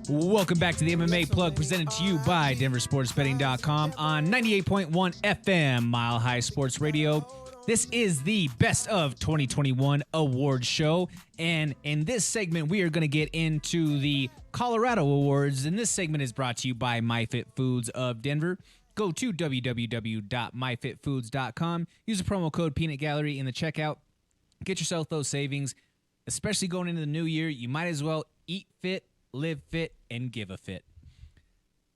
Welcome back to the MMA Plug, presented to you by DenverSportsBetting.com on 98.1 FM, Mile High Sports Radio. This is the Best of 2021 Awards show, and in this segment, we are going to get into the Colorado Awards, and this segment is brought to you by MyFitFoods of Denver. Go to www.myfitfoods.com, use the promo code Peanut Gallery in the checkout, get yourself those savings, especially going into the new year. You might as well eat fit, live fit, and give a fit.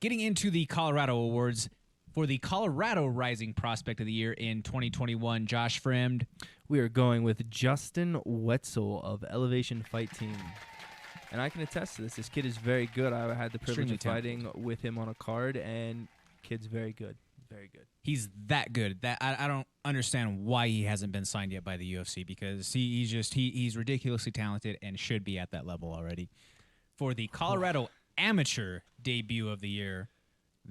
Getting into the Colorado Awards, for the Colorado Rising Prospect of the Year in 2021, Josh Fremd. We are going with Justin Wetzel of Elevation Fight Team. And I can attest to this. This kid is very good. I had the privilege of fighting with him on a card, and kid's very good. Very good. He's that good. That I don't understand why he hasn't been signed yet by the UFC, because he's ridiculously talented and should be at that level already. For the Colorado Amateur Debut of the Year,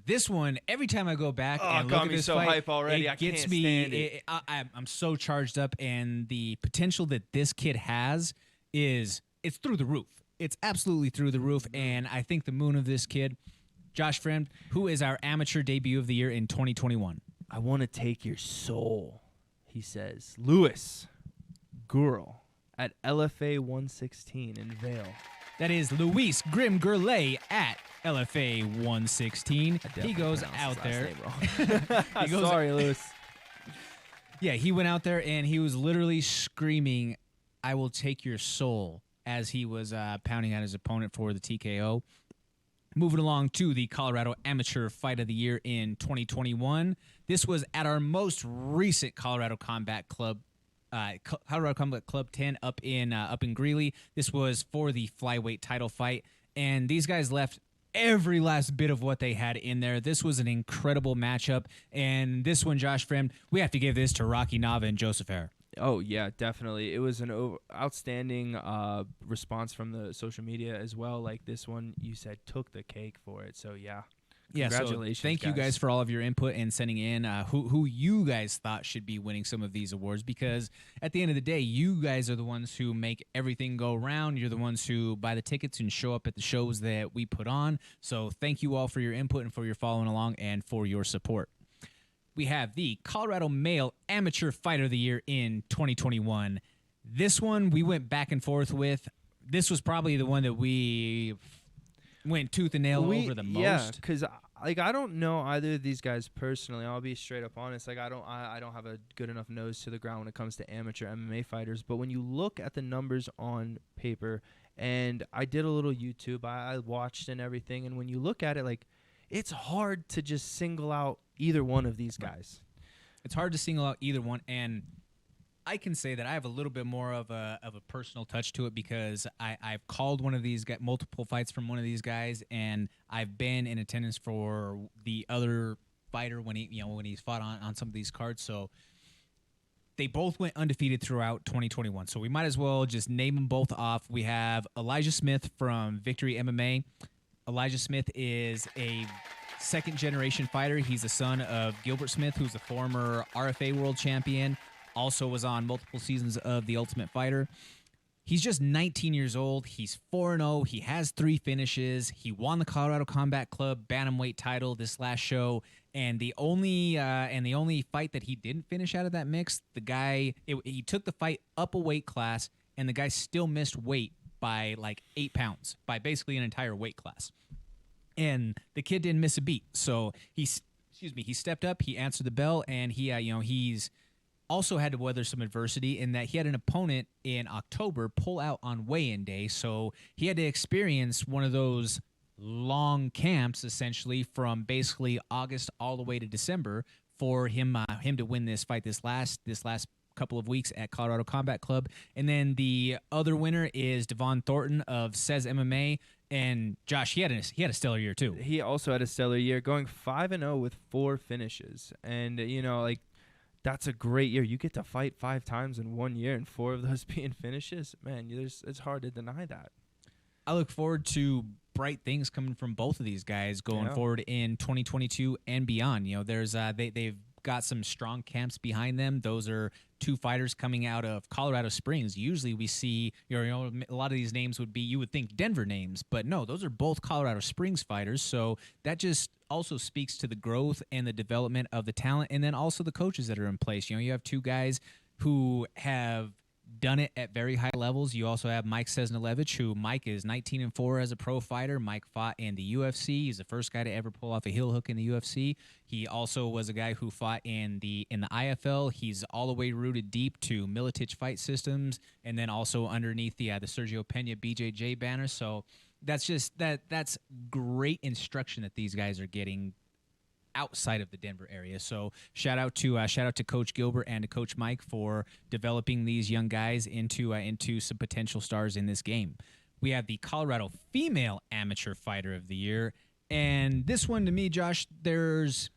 this one, every time I go back and look at this fight, hype already. it gets me. I'm so charged up, and the potential that this kid has it's through the roof. It's absolutely through the roof, and I think the moon of this kid, Josh Fremd, who is our Amateur Debut of the Year in 2021. I want to take your soul, he says. Louis Girl at LFA 116 in Vail. That is Luis Grim Gurley at LFA 116. He goes out there. Sorry, Louis. Yeah, he went out there and he was literally screaming, "I will take your soul," as he was pounding at his opponent for the TKO. Moving along to the Colorado Amateur Fight of the Year in 2021. This was at our most recent Colorado Combat Club 10 up in Greeley. This was for the flyweight title fight, and these guys left every last bit of what they had in there. This was an incredible matchup, and this one, Josh Fremd, we have to give this to Rocky Nava and Joseph Hare. Oh, yeah, definitely. It was an outstanding response from the social media as well. Like this one, you said, took the cake for it. So, yeah. Congratulations, so thank you guys for all of your input and sending in who you guys thought should be winning some of these awards, because at the end of the day, you guys are the ones who make everything go round. You're the ones who buy the tickets and show up at the shows that we put on. So thank you all for your input and for your following along and for your support. We have the Colorado Male Amateur Fighter of the Year in 2021. This one we went back and forth with. This was probably the one that we went tooth and nail over the most. Yeah, because I don't know either of these guys personally. I'll be straight up honest. Like I don't have a good enough nose to the ground when it comes to amateur MMA fighters. But when you look at the numbers on paper, and I did a little YouTube, I watched and everything, and when you look at it, like it's hard to just single out either one of these guys. It's hard to single out either one, and I can say that I have a little bit more of a personal touch to it, because I've called one of these guys, multiple fights from one of these guys, and I've been in attendance for the other fighter when he's fought on some of these cards. So they both went undefeated throughout 2021. So we might as well just name them both off. We have Elijah Smith from Victory MMA. Elijah Smith is a second-generation fighter. He's the son of Gilbert Smith, who's a former RFA world champion. Also was on multiple seasons of The Ultimate Fighter. He's just 19 years old. He's 4-0. He has 3 finishes. He won the Colorado Combat Club bantamweight title this last show. And the only fight that he didn't finish out of that mix, he took the fight up a weight class, and the guy still missed weight by like 8 pounds, by basically an entire weight class. And the kid didn't miss a beat. So he stepped up, he answered the bell, and he's also had to weather some adversity in that he had an opponent in October pull out on weigh-in day. So he had to experience one of those long camps, essentially, from basically August all the way to December for him to win this fight this last couple of weeks at Colorado Combat Club. And then the other winner is Devon Thornton of Says MMA. And Josh, he had a stellar year too. He also had a stellar year, going 5-0 with 4 finishes. And that's a great year. You get to fight 5 times in 1 year, and 4 of those being finishes. Man, it's hard to deny that. I look forward to bright things coming from both of these guys going forward in 2022 and beyond. They've got some strong camps behind them. Those are two fighters coming out of Colorado Springs. Usually we see, a lot of these names would be, you would think Denver names, but no, those are both Colorado Springs fighters. So that just also speaks to the growth and the development of the talent, and then also the coaches that are in place. You have two guys who have done it at very high levels. You also have Mike Sesnalevich, who Mike is 19-4 as a pro fighter. Mike fought in the UFC. He's the first guy to ever pull off a heel hook in the UFC. He also was a guy who fought in the IFL. He's all the way rooted deep to Militich Fight Systems, and then also underneath the Sergio Pena BJJ banner. So that's great instruction that these guys are getting outside of the Denver area. So shout out to Coach Gilbert and to Coach Mike for developing these young guys into some potential stars in this game. We have the Colorado Female Amateur Fighter of the Year, and this one to me, Josh, there's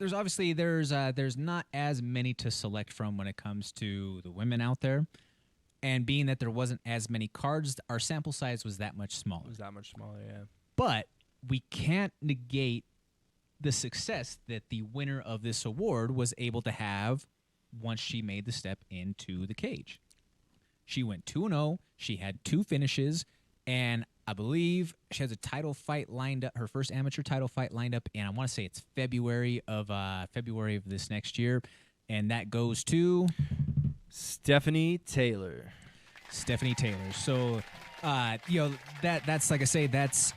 obviously not as many to select from when it comes to the women out there, and being that there wasn't as many cards, our sample size was that much smaller. Yeah. But we can't negate the success that the winner of this award was able to have once she made the step into the cage. She went 2-0. She had 2 finishes, and I believe she has a title fight lined up, her first amateur title fight lined up, and I want to say it's February of this next year, and that goes to Stephanie Taylor. So, that's like I say, that's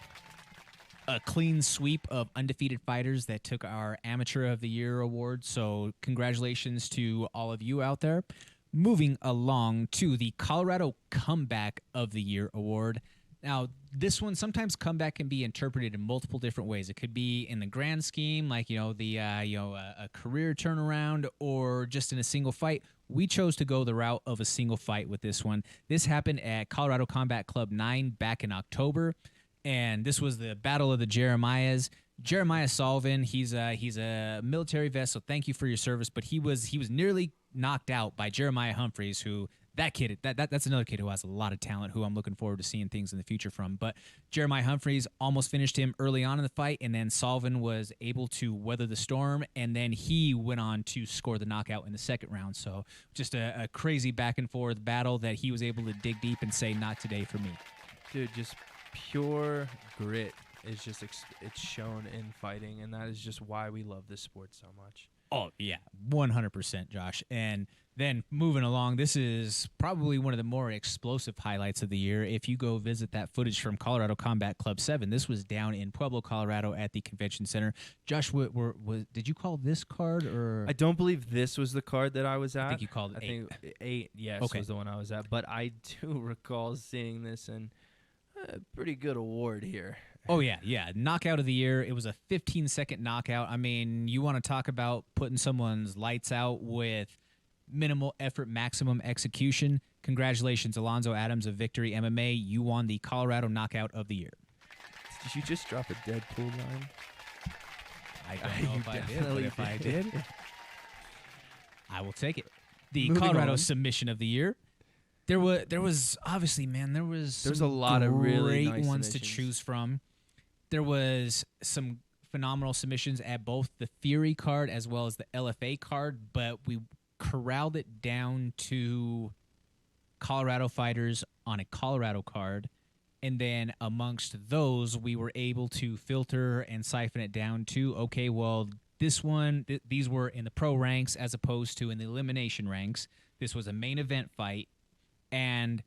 a clean sweep of undefeated fighters that took our Amateur of the Year award. So congratulations to all of you out there. Moving along to the Colorado Comeback of the Year award. Now, this one, sometimes comeback can be interpreted in multiple different ways. It could be in the grand scheme, like, a career turnaround, or just in a single fight. We chose to go the route of a single fight with this one. This happened at Colorado Combat Club 9 back in October. And this was the Battle of the Jeremiahs. Jeremiah Sullivan, he's a military vet, so thank you for your service. But he was nearly knocked out by Jeremiah Humphreys, who that's another kid who has a lot of talent, who I'm looking forward to seeing things in the future from. But Jeremiah Humphreys almost finished him early on in the fight, and then Sullivan was able to weather the storm, and then he went on to score the knockout in the second round. So just a crazy back and forth battle that he was able to dig deep and say, not today for me. Dude, just pure grit is just it's shown in fighting, and that is just why we love this sport so much. Oh yeah, 100%, Josh. And then moving along, this is probably one of the more explosive highlights of the year. If you go visit that footage from Colorado Combat Club 7, this was down in Pueblo, Colorado at the convention center. Josh, did you call this card, or? I don't believe this was the card that I was at. I think you called it 8. I think 8, yes, okay, was the one I was at. But I do recall seeing this, and a pretty good award here. Oh, yeah. Knockout of the year. It was a 15-second knockout. I mean, you want to talk about putting someone's lights out with minimal effort, maximum execution. Congratulations, Alonzo Adams of Victory MMA. You won the Colorado Knockout of the Year. Did you just drop a Deadpool line? I don't know if I did, but if I did, I will take it. The Moving Colorado on. Submission of the Year. There was obviously, man, there's a lot of really great nice ones to submissions. choose from. There was some phenomenal submissions at both the Fury card as well as the LFA card, but we corralled it down to Colorado fighters on a Colorado card, and then amongst those, we were able to filter and siphon it down to, okay, well, this one, these were in the pro ranks as opposed to in the elimination ranks. This was a main event fight. And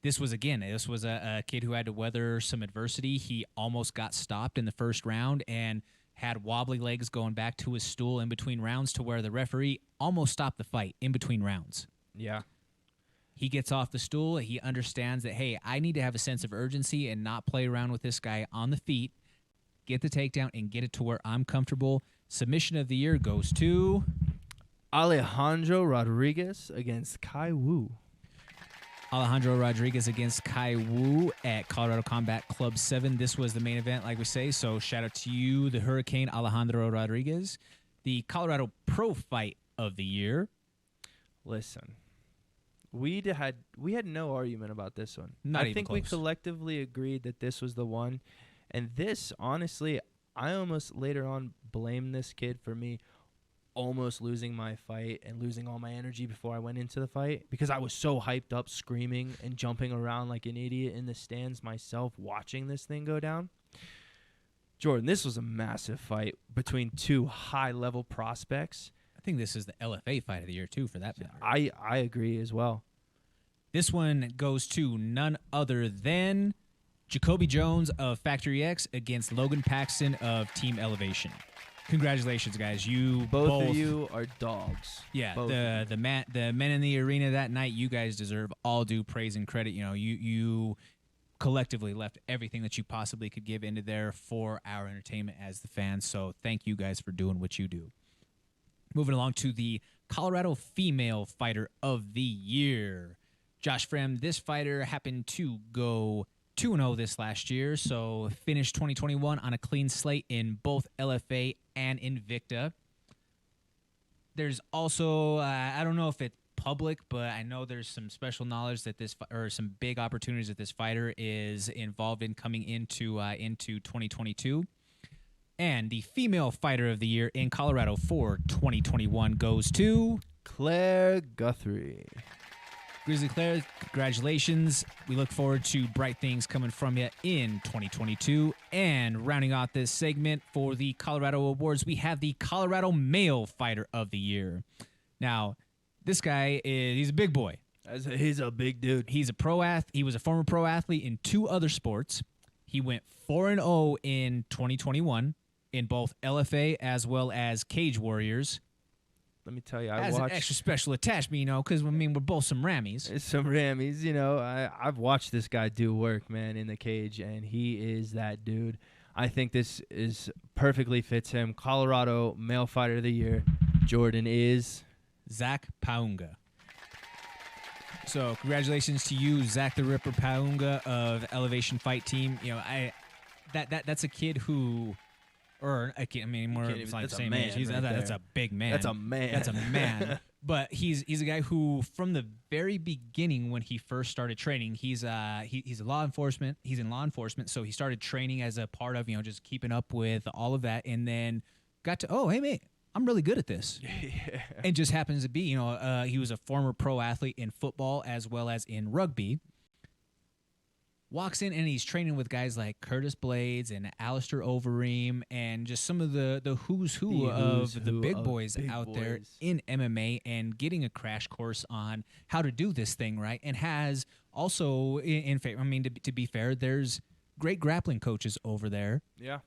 this was a kid who had to weather some adversity. He almost got stopped in the first round and had wobbly legs going back to his stool in between rounds, to where the referee almost stopped the fight in between rounds. Yeah. He gets off the stool. He understands that, hey, I need to have a sense of urgency and not play around with this guy on the feet, get the takedown, and get it to where I'm comfortable. Submission of the year goes to Alejandro Rodriguez against Kai Wu. Alejandro Rodriguez against Kai Wu at Colorado Combat Club 7. This was the main event, like we say, so shout out to you, the Hurricane Alejandro Rodriguez. The Colorado Pro Fight of the Year. Listen, we had no argument about this one. Not even I think close. we collectively agreed that this was the one. And this, honestly, I almost later on blamed this kid for me almost losing my fight and losing all my energy before I went into the fight because I was so hyped up, screaming and jumping around like an idiot in the stands myself watching this thing go down. Jordan, this was a massive fight between two high-level prospects. I think this is the LFA fight of the year, too, for that matter. I agree as well. This one goes to none other than Jacoby Jones of Factory X against Logan Paxton of Team Elevation. Congratulations, guys! You both of you are dogs. Yeah, both the men in the arena that night. You guys deserve all due praise and credit. You know, you collectively left everything that you possibly could give into there for our entertainment as the fans. So thank you guys for doing what you do. Moving along to the Colorado Female Fighter of the Year, Josh Fremd. This fighter happened to go 2-0 this last year, so finished 2021 on a clean slate in both LFA and Invicta. There's also, I don't know if it's public, but I know there's some special knowledge that or some big opportunities that this fighter is involved in coming into 2022. And the Female Fighter of the Year in Colorado for 2021 goes to Claire Guthrie. Grizzly Claire, congratulations. We look forward to bright things coming from you in 2022. And rounding out this segment for the Colorado Awards, we have the Colorado Male Fighter of the Year. Now, this guy he's a big boy. He's a big dude. He was a former pro athlete in 2 other sports. He went 4-0 in 2021 in both LFA as well as Cage Warriors. Let me tell you, As an extra special attachment, you know, because, I mean, we're both some Rammies. Some Rammies, you know. I've watched this guy do work, man, in the cage, and he is that dude. I think this is perfectly fits him. Colorado Male Fighter of the Year, Jordan, is Zach Paunga. So congratulations to you, Zach the Ripper Paunga of Elevation Fight Team. You know, that's a kid who... Or I can't. I mean, more it's like the same age. That's a big man. That's a man. That's a man. But he's a guy who, from the very beginning, when he first started training, he's law enforcement. He's in law enforcement, so he started training as a part of just keeping up with all of that, and then got to hey mate, I'm really good at this. Yeah. And just happens to be he was a former pro athlete in football as well as in rugby. Walks in and he's training with guys like Curtis Blades and Alistair Overeem and just some of the who's who of the big boys out there in MMA, and getting a crash course on how to do this thing right. And has also, to be fair, there's great grappling coaches over there. Yeah.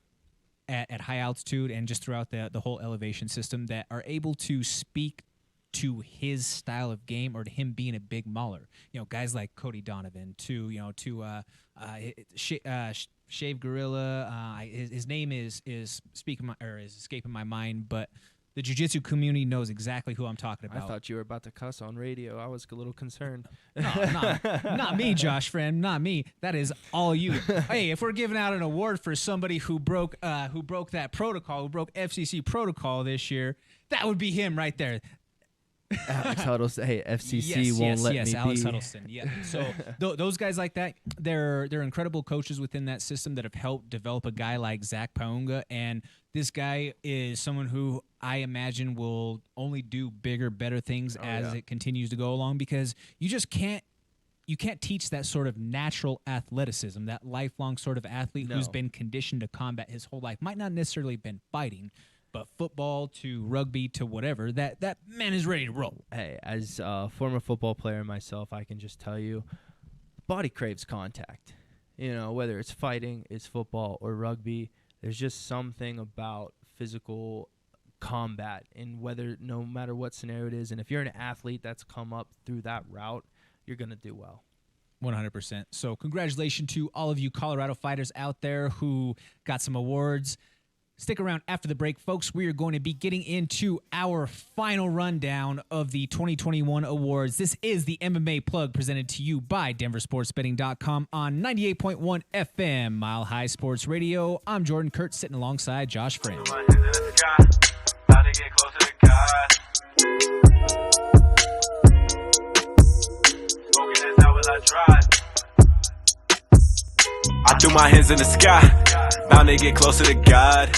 At high altitude and just throughout the whole elevation system that are able to speak to his style of game, or to him being a big mauler. Guys like Cody Donovan, Shave Gorilla. His name is escaping my mind, but the jiu-jitsu community knows exactly who I'm talking about. I thought you were about to cuss on radio. I was a little concerned. No, not me, Josh Fremd. Not me. That is all you. Hey, if we're giving out an award for somebody who broke that protocol, who broke FCC protocol this year, that would be him right there. Alex Huddleston. Hey, FCC won't let me Alex be. Huddleston. Yeah. So those guys like that, they're incredible coaches within that system that have helped develop a guy like Zach Paunga. And this guy is someone who I imagine will only do bigger, better things as it continues to go along, because you just can't teach that sort of natural athleticism, that lifelong sort of athlete who's been conditioned to combat his whole life. Might not necessarily been fighting, but football to rugby to whatever, that man is ready to roll. Hey, as a former football player myself, I can just tell you, body craves contact. Whether it's fighting, it's football, or rugby, there's just something about physical combat, and no matter what scenario it is. And if you're an athlete that's come up through that route, you're going to do well. 100%. So congratulations to all of you Colorado fighters out there who got some awards. Stick around after the break, folks. We are going to be getting into our final rundown of the 2021 awards. This is the MMA Plug, presented to you by DenverSportsBetting.com on 98.1 FM, Mile High Sports Radio. I'm Jordan Kurtz, sitting alongside Josh Fremd. I threw my hands in the sky, bound to get closer to God.